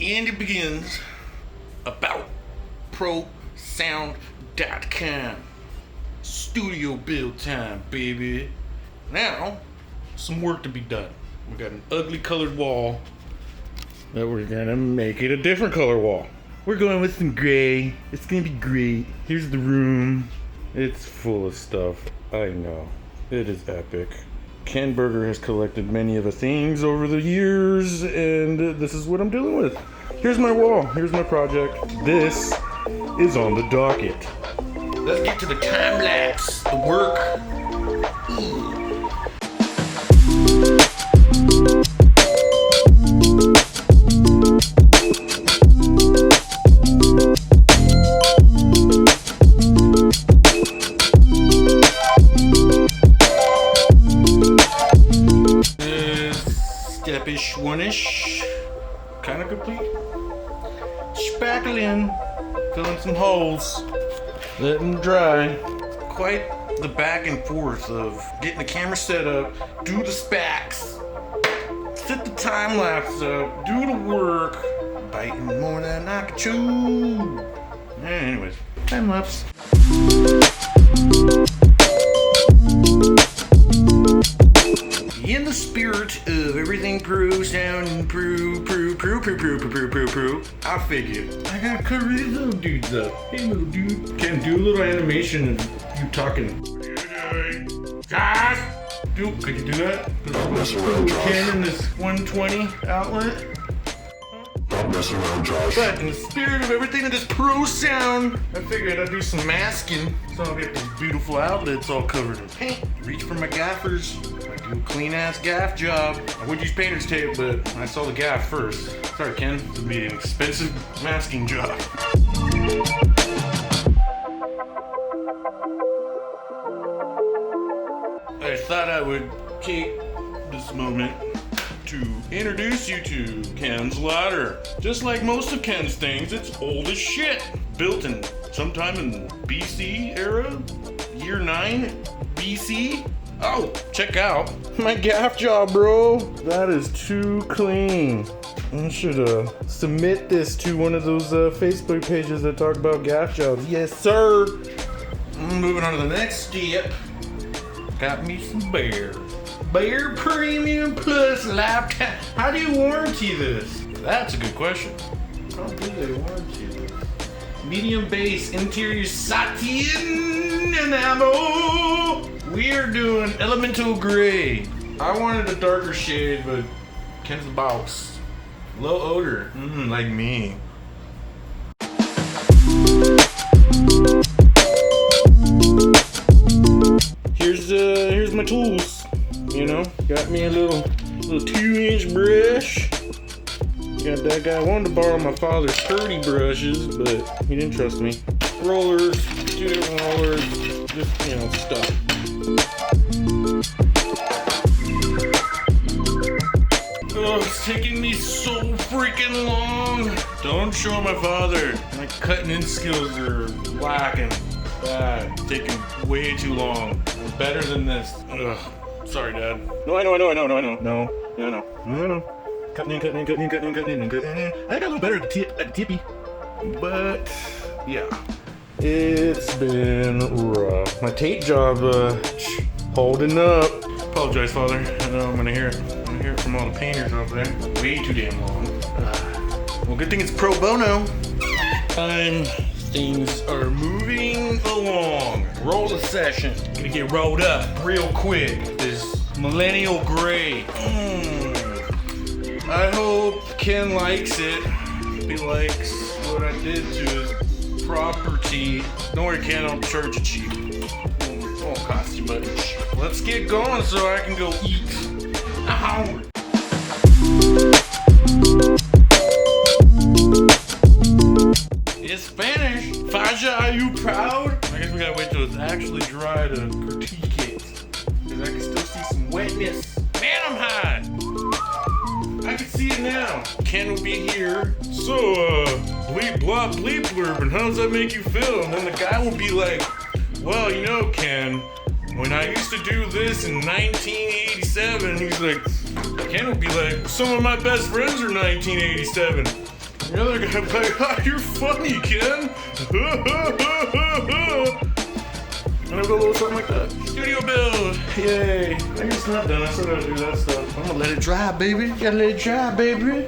And it begins. AboutProSound.com. Studio build time, baby. Now, some work to be done. We got an ugly colored wall that we're gonna make it a different color wall. We're going with some gray. It's gonna be great. Here's the room. It's full of stuff. I know. It is epic. Ken Berger has collected many of the things over the years, and this is what I'm dealing with. Here's my wall. Here's my project. This is on the docket. Let's get to the time lapse. The work. Step-ish, one-ish, kind of complete. Spackling, filling some holes, letting them dry. Quite the back and forth of getting the camera set up, do the spacks, set the time lapse up, do the work, biting more than I can chew. Anyways, time lapse. In the spirit of everything pro sound and pro, I figured I gotta cover these little dudes up. Hey, little dude, can do a little animation of you talking. What are you doing, Josh? Could you do that? Don't mess around, Josh. Ken in this 120 outlet. Don't mess around, Josh. But in the spirit of everything that is pro sound, I figured I'd do some masking so I'll get these beautiful outlets all covered in paint. Reach for my gaffers. I do a clean ass gaff job. I would use painter's tape, but I saw the gaff first. Sorry, Ken. This would be an expensive masking job. I thought I would take this moment to introduce you to Ken's ladder. Just like most of Ken's things, it's old as shit. Built in sometime in BC era, year 9 BC. Oh, check out my gaff job, bro. That is too clean. I should submit this to one of those Facebook pages that talk about gaff jobs. Yes, sir. Moving on to the next step. Got me some Bear Premium Plus lifetime. How do you warranty this? That's a good question. How do they warranty this? Medium base interior satin enamel. We're doing elemental gray. I wanted a darker shade, but Ken's the boss. Low odor, like me. Here's my tools. You know, got me a little 2-inch brush. Got that guy. I wanted to borrow my father's 30 brushes, but he didn't trust me. Rollers, 2 different rollers, just stuff. Oh, it's taking me so freaking long. Don't show my father. My cutting in skills are lacking. Bad. Taking way too long. I'm better than this. Ugh. Sorry, Dad. No, I know. No. Cutting in. I got a little better at the tippy. But, yeah. It's been rough. My tape job, holding up. Apologize, Father. I know I'm gonna hear it from all the painters out there. Way too damn long. Well, good thing it's pro bono. Things are moving along. Roll the session. Gonna get rolled up real quick. This millennial gray. I hope Ken likes it. He likes what I did to his property. Don't worry, Ken, I'll charge you cheap. It won't cost you much. Let's get going so I can go eat. I'm hungry. It's finished. Faja, are you proud? I guess we gotta wait till it's actually dry to critique it. Because I can still see some wetness. Man, I'm high. I can see it now. Ken will be here. So, bleep, blop, bleep, blurb, and how does that make you feel? And then the guy will be like, well, you know, Ken, when I used to do this in 1987, he's like, Ken will be like, some of my best friends are 1987. The other guy was like, oh, you're funny, Ken. And I'll go a little something like that. Studio build. Yay. I guess it's not done. I still gotta do that stuff. I'm gonna let it dry, baby. Gotta let it dry, baby.